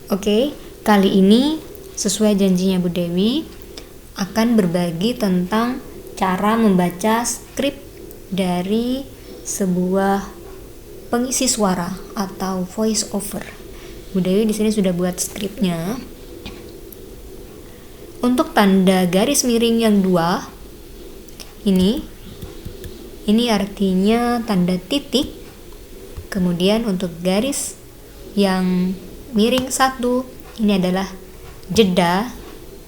Oke, kali ini sesuai janjinya Bu Dewi akan berbagi tentang cara membaca skrip dari sebuah pengisi suara atau voice over. Bu Dewi di sini sudah buat skripnya. Untuk tanda garis miring yang 2 ini artinya tanda titik. Kemudian untuk garis yang miring 1 ini adalah jeda,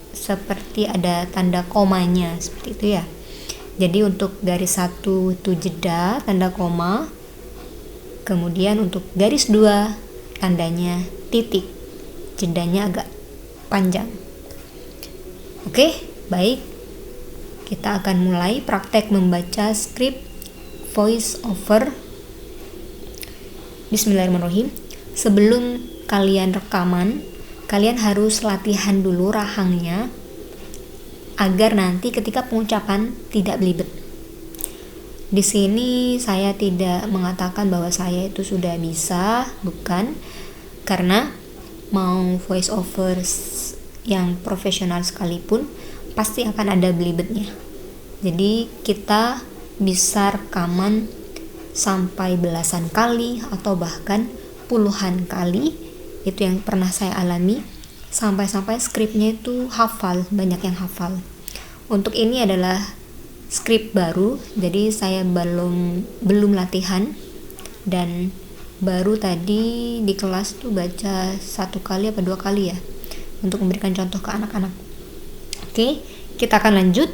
seperti ada tanda komanya seperti itu ya. Jadi untuk garis 1 itu jeda tanda koma, kemudian untuk garis 2 tandanya titik, jedanya agak panjang. Oke, baik, kita akan mulai praktek membaca skrip voice over. Bismillahirrahmanirrahim. Sebelum kalian rekaman, kalian harus latihan dulu rahangnya agar nanti ketika pengucapan tidak belibet. Di sini saya tidak mengatakan bahwa saya itu sudah bisa, bukan, karena mau voice over yang profesional sekalipun pasti akan ada belibetnya. Jadi kita bisa rekaman sampai belasan kali atau bahkan puluhan kali. Itu yang pernah saya alami, sampai-sampai skripnya itu hafal, banyak yang hafal. Untuk ini adalah skrip baru, jadi saya belum latihan, dan baru tadi di kelas tuh baca 1 kali apa 2 kali ya, untuk memberikan contoh ke anak-anak. Oke, kita akan lanjut.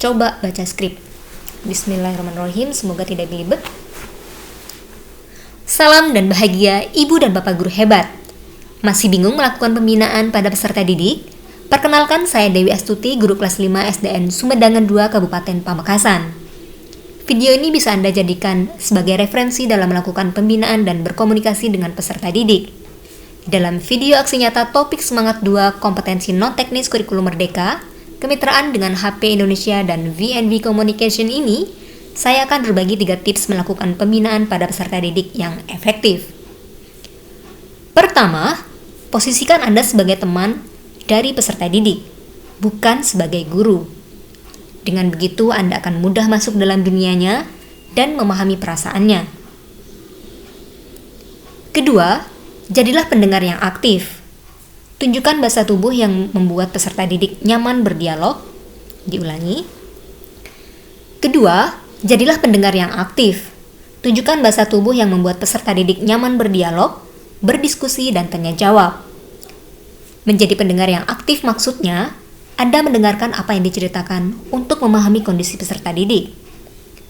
Coba baca skrip. Bismillahirrahmanirrahim, semoga tidak belibet. Salam dan bahagia Ibu dan Bapak guru hebat. Masih bingung melakukan pembinaan pada peserta didik? Perkenalkan, saya Dewi Astuti, guru kelas 5 SDN Sumedang 2 Kabupaten Pamekasan. Video ini bisa Anda jadikan sebagai referensi dalam melakukan pembinaan dan berkomunikasi dengan peserta didik. Dalam video aksi nyata topik Semangat 2 Kompetensi Non Teknis Kurikulum Merdeka, kemitraan dengan HP Indonesia dan VNV Communication ini, saya akan berbagi 3 tips melakukan pembinaan pada peserta didik yang efektif. Pertama, posisikan Anda sebagai teman dari peserta didik, bukan sebagai guru. Dengan begitu, Anda akan mudah masuk dalam dunianya dan memahami perasaannya. Kedua, jadilah pendengar yang aktif. Tunjukkan bahasa tubuh yang membuat peserta didik nyaman berdialog. Diulangi. Kedua, jadilah pendengar yang aktif. Tunjukkan bahasa tubuh yang membuat peserta didik nyaman berdialog, berdiskusi, dan tanya jawab. Menjadi pendengar yang aktif maksudnya, Anda mendengarkan apa yang diceritakan untuk memahami kondisi peserta didik,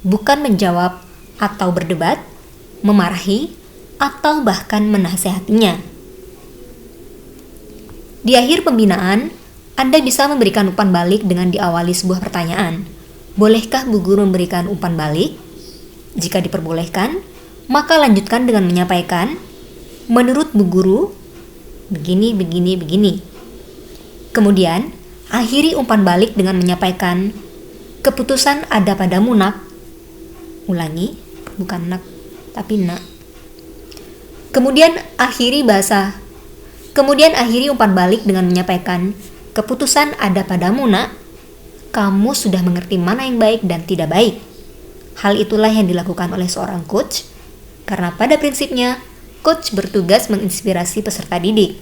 bukan menjawab atau berdebat, memarahi, atau bahkan menasehatinya. Di akhir pembinaan, Anda bisa memberikan umpan balik dengan diawali sebuah pertanyaan. Bolehkah Bu Guru memberikan umpan balik? Jika diperbolehkan, maka lanjutkan dengan menyampaikan, menurut Bu Guru, begini. Kemudian, akhiri umpan balik dengan menyampaikan, keputusan ada padamu, Nak. Ulangi, bukan nak, tapi nak. Kemudian akhiri umpan balik dengan menyampaikan, keputusan ada padamu, Nak. Kamu sudah mengerti mana yang baik dan tidak baik. Hal itulah yang dilakukan oleh seorang coach, karena pada prinsipnya, coach bertugas menginspirasi peserta didik.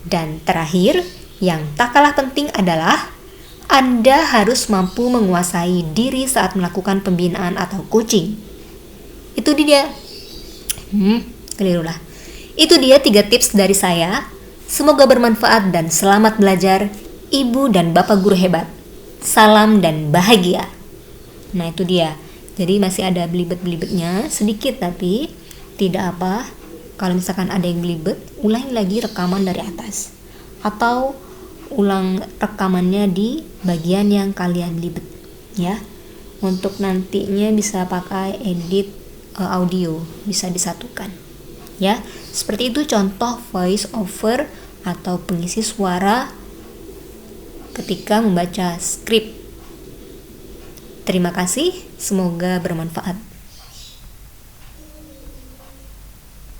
Dan terakhir, yang tak kalah penting adalah Anda harus mampu menguasai diri saat melakukan pembinaan atau coaching. Itu dia 3 tips dari saya. Semoga bermanfaat dan selamat belajar, Ibu dan Bapak guru hebat. Salam dan bahagia. Nah, itu dia. Jadi masih ada belibet-belibetnya sedikit, tapi tidak apa. Kalau misalkan ada yang belibet, ulangi lagi rekaman dari atas, atau ulang rekamannya di bagian yang kalian belibet ya. Untuk nantinya bisa pakai edit audio, bisa disatukan ya. Seperti itu contoh voice over atau pengisi suara ketika membaca skrip. Terima kasih, semoga bermanfaat.